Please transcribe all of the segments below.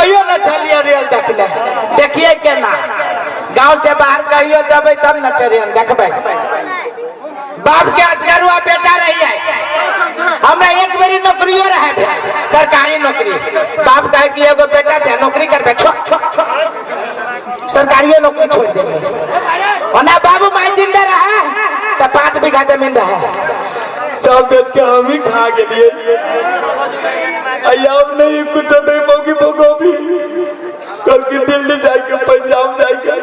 कहियो न चलिए रेल देखने देखिए केना गांव से बाहर कहियो जब तब न ट्रेन देखबे बाप के असगरुआ बेटा रही है हमरा एक बेरी नौकरियो रहे सरकारी नौकरी बाप कहे कि एगो बेटा से नौकरी करबे सरकारी नौकरी छोड़ देबे ओना बाबू माई जिंदा रहे तो 5 बीघा जमीन रहे सब बेच के हम ही खा गेलिए अब नहीं कुछ दे मौगी भोगो भी कल की दिल्ली जाके पंजाब जाके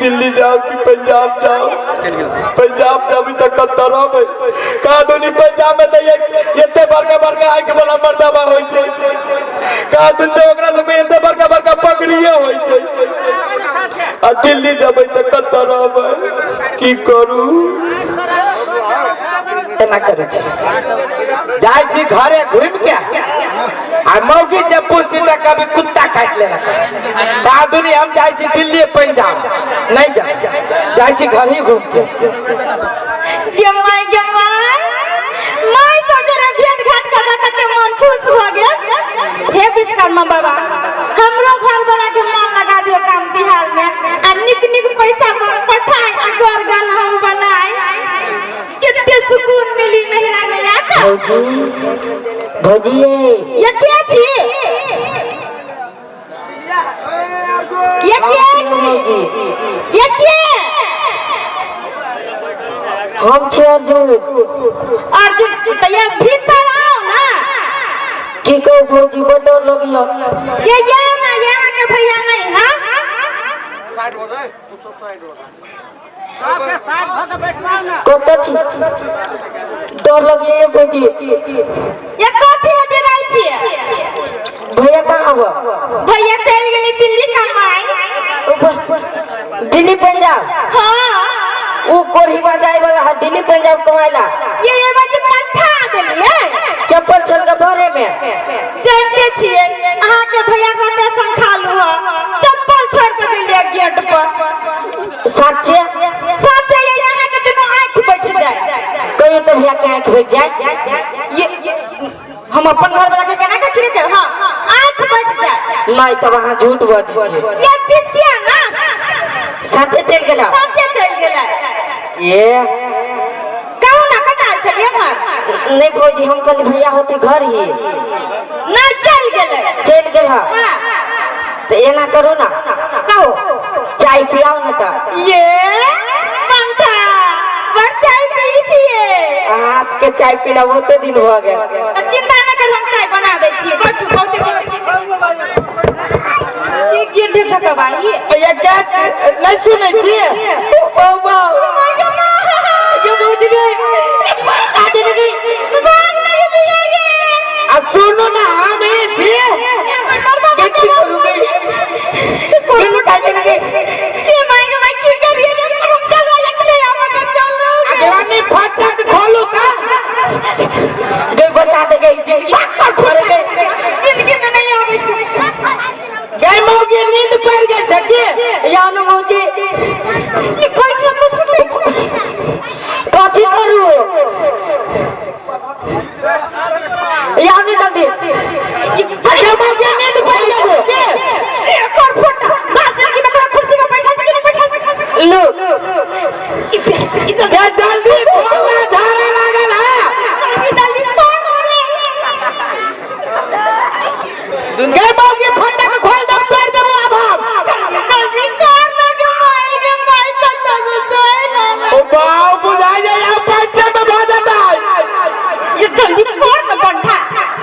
दिल्ली जाओ कि पंजाब जाओ पंजाब जाबी तक तरह का दुनी पंजाब में एते बड़का बड़का आंख वाला मर्दाबा होय छे का दुन तो ओकरा सब एते बड़का बड़का पगड़िए होय छे आ दिल्ली जाबे तक तरह की करू एना करे छे जाय छी घरे घूम के आ मौगी जब पूछती त कभी कुत्ता काट लेला का दुनी हम जाय छी दिल्ली पंजाब नहीं जाय छी घर ही घूम के गमाई माय तो जरा भेंट घाट का कते मन खुश हो गेल हे विश्वकर्मा बाबा हमरो घर वाला के मन लगा दियो काम बिहार में आ निक निक पैसा पठाए आ घर गाना हम बनाए कितने सुकून मिली नहरा में आका भौजी ये क्या छी ये क्या भौजी ये क्या हम छे अर्जुन तो ये भीतर आओ ना की को भौजी बड़ डर लगियो ये ना यहाँ के भैया नहीं ना कोता छी डर लगिए भौजी ये कथी डराई छी भैया कहाँ हो भैया चल गेली दिल्ली कमाई दिल्ली पंजाब हाँ वो कोरहीवा जाए वाला है दिल्ली पंजाब कमाएला ये बाजी पठा देलिए चप्पल चल के भरे में जानते छिए अहाँ के भैया कहते संखालू हो चप्पल छोड़ के गेलिए गेट पर साचे ये यहाँ के दोनों आंख बैठ जाए कहियो तो भैया के आंख बैठ जाए ये हम अपन घर वाला के केना के खिरे के हां आंख बैठ जाए नहीं तो वहां झूठ बाजी छे ये पितिया ना साचे चल गेला ये कहू ना कटाल चलिए मार नहीं भौजी हम कल भैया होते घर ही ना चल गेल हां तो ये ना करो ना कहो चाय पियाओ ना तो ये पंथा वर चाय पी छिए हाथ के चाय पिला होते दिन हो गए चिंता न कर हम चाय बना दे छिए बैठो बहुते ये गिर दे ठकबाई ये क्या नहीं सुने छी बाबा ये बुझ गए आते लगी भाग नहीं दिया ये आ सुनो ना हम ही छी देखी करू गई बिन का देंगे ये माय की करिए ना हम चलो एकले आवा के चलो अगलानी फटक खोलो का गई बता दे गई जिंदगी में नहीं आवे गई मौगी नींद पड़ गई झके या न मौजी ये बैठो तो कथी करू या न जल्दी गई मौगी नींद पड़ गई के एक और फोटा बाजार की मैं कुर्सी पे बैठा कि नहीं बैठा लो ये जल्दी खोलना झाड़ा लागल है जल्दी कौन हो रे गई मौगी फटक खोल दे तोड़ देबो अब हम जल्दी कर लगे माई कत्ता से तोय ओ बाऊ बुझा जाए या पट्टे में भा जाता है ये जल्दी कर न बंठा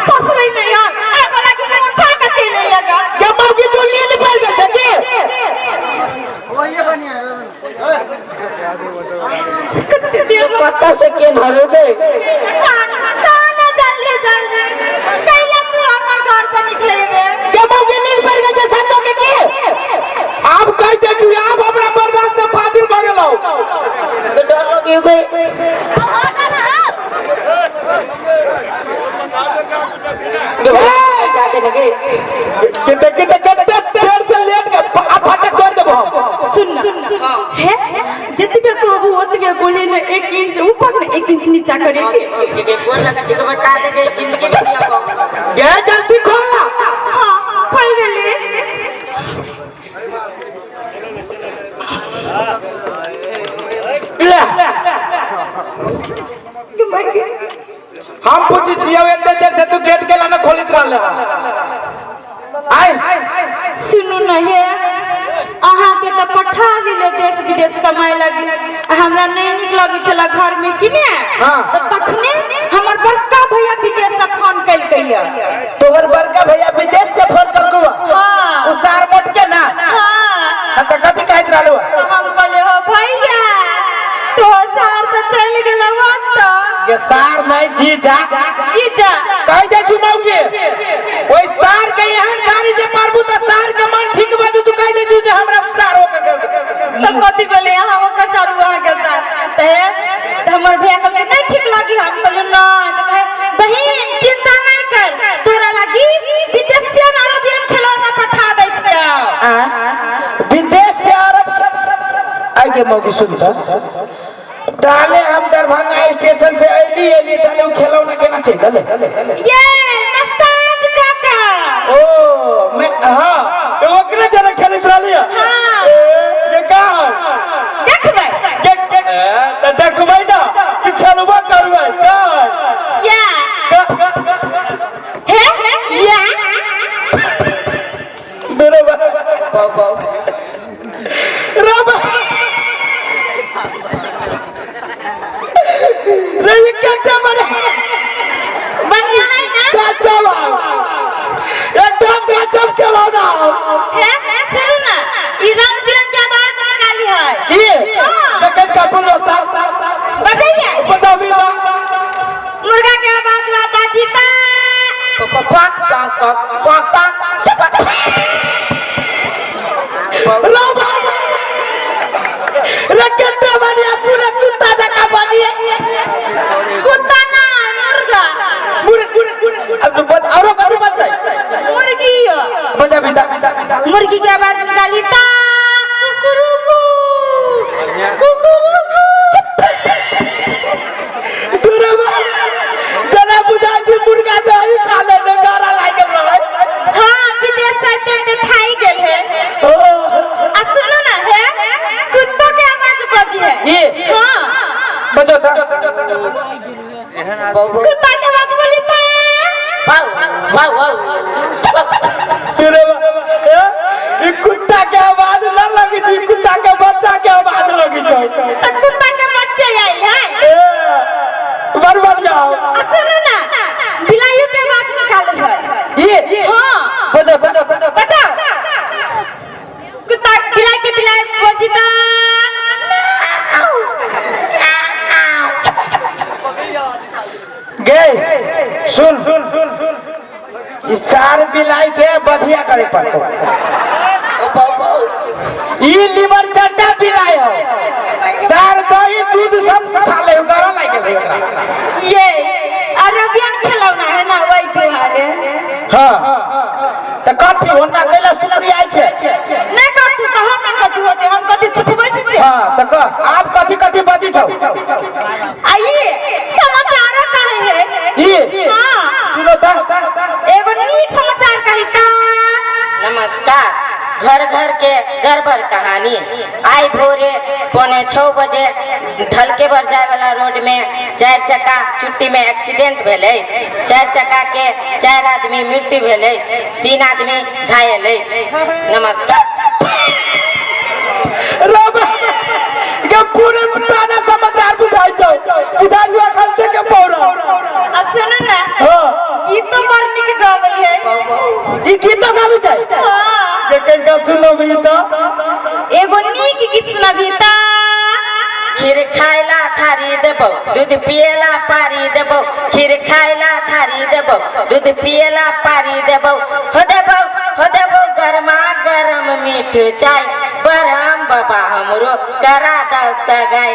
फस रही नहीं है आ वाला की उठा के चले लगा क्या मौगी तू नींद पड़ गई झके कत्ता से के भरोगे ताना जल्दी कैला तू हमर घर से निकलेबे क्या मौगी नींद पड़ गई जैसा तो के आप कह दे तू आप अपना बर्दाश्त से फाजिल भ गेलो तो डर लगी गई जाते लगे कितने देर से लेट के आप फटक तोड़ देबो हम सुन है जितबे कहबू ओतबे बोले न 1 इंच ऊपर न 1 इंच नीचा करेंगे जगह बोल लगा जगह बचा देंगे जिंदगी में नहीं आबो गे जल्दी खोलना हां खोल दे देर से तू गेट के लाना खोलित रहले आई सुनू न हे अहाँ के तो पठा दिले देश विदेश कमाए लगी हमरा नहीं निक लगी छला घर में कि ने तो तखने हमर बड़का भैया विदेश से फोन कैल कहिया तोहर बड़का भैया विदेश से फोन कर गुआ हां उसार मोट के ना हां त कथि कहत रहलो तो हम कहले हो भैया तो सार तो चल गेल तो ये सार नहीं जीजा कह दे चुमाऊ के ओई सार के यहाँ गाड़ी जे पारबू त सार के मन ठीक बाजू तू कह दे जे हमरा सार हो कर तो कथि बोले यहाँ ओकर चारुआ के साथ तो हमर भैया कहले नहीं ठीक लगी हम कहले ना तो कहे बहन चिंता नहीं कर तोरा लगी विदेशियन अरबियन खिलौना पठा दै छियो विदेश से अरब आगे मौकी सुनता ताले हम दरभंगा स्टेशन से एली ताले खिलौना केना चल गले ये मस्ताज काका ओ मैं हां तो ओकरे जरा खेलत रहली हां ये का देखबै त देखबै ना कि खेलबा करबै का या हे या बरोबर बाबा रबा रे ये क्या बने बढ़िया है ना गजब एकदम गजब खिलौना है सुनो ना ई रंग बिरंग के आवाज निकाली है ये लेकिन कबूल होता बताइए बता भी ना मुर्गा के आवाज में बाजीता पाक पाक पाक पाक रबा रे कितना बढ़िया पूरा कुत्ता जका बाजी कुत्ता ना मुर्गा अब बस औरो कथि बजतै मुर्गी बजा बेटा मुर्गी के आवाज निकाली ता कुकुरुकु कुकुरुकु दुरबा चला बुझा जी मुर्गा दही खा ले ने गारा लागल रहे हां विदेश से ते थाई गेल है ओ आ सुनो ना है कुत्तों के आवाज बजी है ये हां बजो ता कुत्ता के आवाज बोली ता वाव वाव दुरबा ये कुत्ता के आवाज न लगी जी कुत्ता के बच्चा के आवाज लगी छै तो कुत्ता के बच्चे आइल है बढ़िया आ सुनो ना बिलाइयों के आवाज निकाले है ये हां बजो ता बताओ कुत्ता बिलाई के बिलाई बजीता गए सुन इसार बिलाई के बधिया करे पड़तो ई लीवर चट्टा बिलाई हो सार दही दूध सब खा ले गरा लाग गेल एकरा ये अरबियन खिलौना है ना वही दुआरे हां त कथि होना कैला शुक्रिया आइ छै नहीं कथु तो हम ना कथु होते हम कथु छुपबै से हां त क आप कथि कथि बजी छौ आइए समाचार काहे है ई हां सुनो त एगो नीक समाचार कही ता नमस्कार घर घर के गड़बड़ कहानी आई भोरे 5:45 बजे ढलके बर जाए वाला रोड में 4 चक्का चुट्टी में एक्सीडेंट भेलै 4 चक्का के 4 आदमी मृत्यु भेलै 3 आदमी घायल अछि नमस्कार रबा के पूरे ताजा समाचार बुझाई छौ बुझा जो अखन तक के पौरा आ सुन ना हां गीत तो बड़ निक गाबै है ई गीत गाबै छै हां के कनका सुनो भी त एगो नीक गीत सुनाबी ता खीर खाइला थारी देबो दूध पिएला पारी देबो खीर खाइला थारी देबो दूध पिएला पारी देबो हो देबो गरमा गरम मीठ चाय बरहम बाबा हमरो करा द सगाई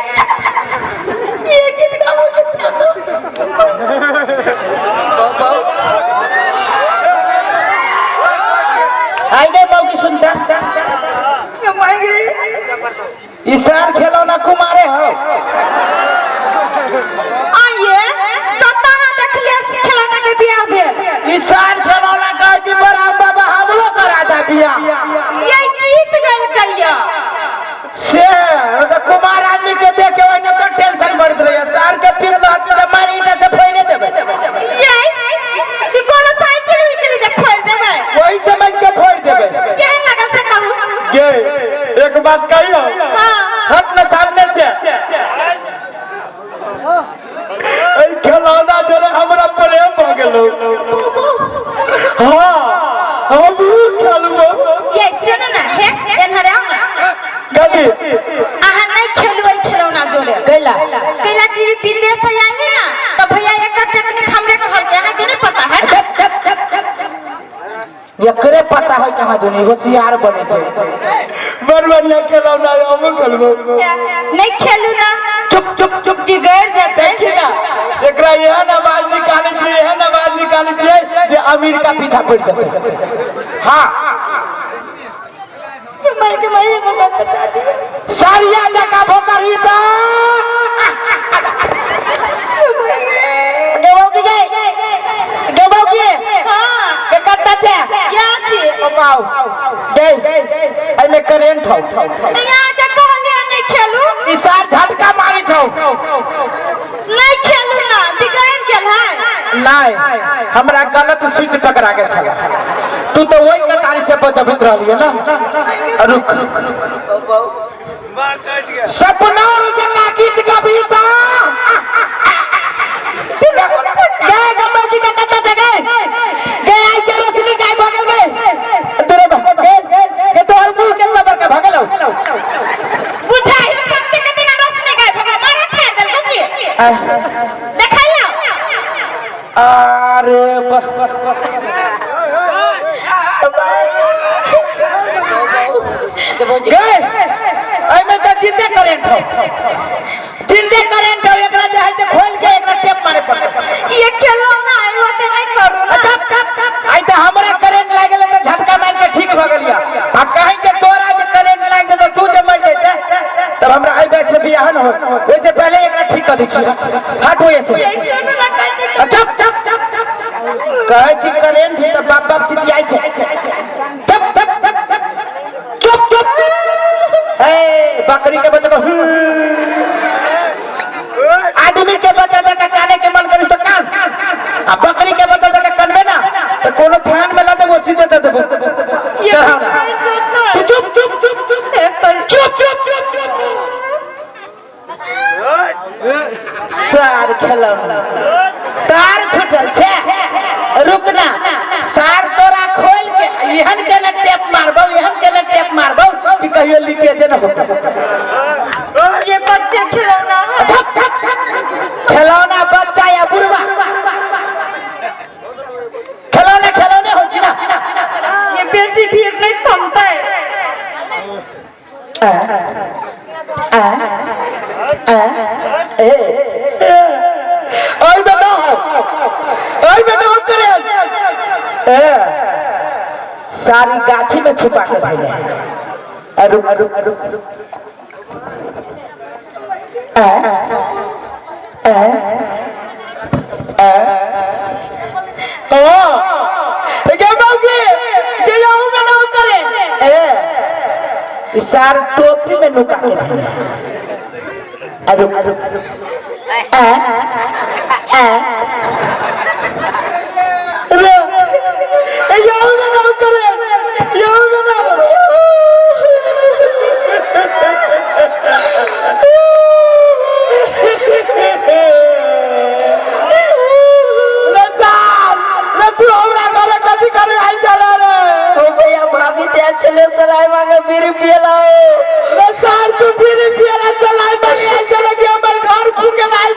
ये गीत गाबो अच्छा आई गए मौकी सुनता कमाई गई इसार खिलौना कुमारे हो आइए कतहा देखले खिलौना के बियाह भेल इसार खिलौना कहै छी बड़ा बाबा हमरो करा दा बियाह ये गीत गल कहिया से तो कुमार आदमी के देखे ओने तो टेंशन बढ़त रहे सार के पिन रहते त मारी ने से फैने देबे ये बात कही हो हाँ हट न सामने से खिलौना जरा हमरा प्रेम भ गेलो हाँ हम खेलबो ये सुनो ना हे एनहरे आओ ना कथी आहा नहीं खेलू ए खिलौना जोड़े कैला कैला कि विदेश से आई ना तो भैया एक टेक्निक हमरे कहल के है कि नहीं पता है एकरे पता है कहां जोनी होशियार बने छे बढ़िया खिलौना हम खेलबो नहीं खेलू ना चुप चुप चुप बिगड़ जाते देखी ना एकरा एहन आवाज निकाले छियै जे अमीर का पीछा पड़ जाते हां मैं मदद बचा दी सारिया जका भोकर ही बा गेबो की हां के कट्टा छे या छी ओ पाऊ दे आई में करेंट हो यहाँ के कहलिए नहीं खेलू ई सार झटका मारी छौ नहीं खेलू ना बिगड़ गेल है नहीं हमरा गलत स्विच टकरा गेल छला तू तो वही कतारी से बचबित रहलिए ना रुक सपना जका गीत कविता गे गम्बो की कत्ता जगह गे आई के रोशनी गाय भगल गए तोरे गे तोहर मुंह के बबर का भगल बुझाई सच्चे के दिन रोशनी गाय भगल मारे छे दल बुकी देखाइयो अरे गे आई में तो जिंदे करेंट हो एकरा चाहे से खोल के एकरा टेप मारे पड़े ये खिलौना है वो तो नहीं करू ना आई तो हमरा करंट लागल तो झटका मार के ठीक भ गेलिया आ कहीं जे तोरा जे करंट लाग जे तू जे मर जैते तब हमरा आई बैस में बियाह न हो ओसे पहले एकरा ठीक कर दी छी हट होए से ये सुनो ना कहती चुप कहे छी करंट ही तो बाप बाप चिचियाई छे चुप ए बकरी के बच्चा को आदमी के बच्चा का काने के मन करी तो कान आ बकरी के बच्चा का कनबे ना तो कोनो ध्यान में ला दे वो सीधे दे देबो चढ़ाओ ना तू चुप सार खिलौना तार छूटल छे रुकना सार तोरा खोल के एहन के न टेप मारबो कि कहियो लीकेज न होता ये बच्चे खिलौना है खिलौना बच्चा या बुढ़वा खिलौने हो छी ना ये बेसी भीड़ नहीं थमता है ओए बेटा करे सारी गाछी में छुपा के धइले रुक सार टोपी में लुका के धइले चले सलाह मांगे बीड़ी पियला सार तू बीड़ी पियला सलाह मांगे चले के हमर घर फूके लाल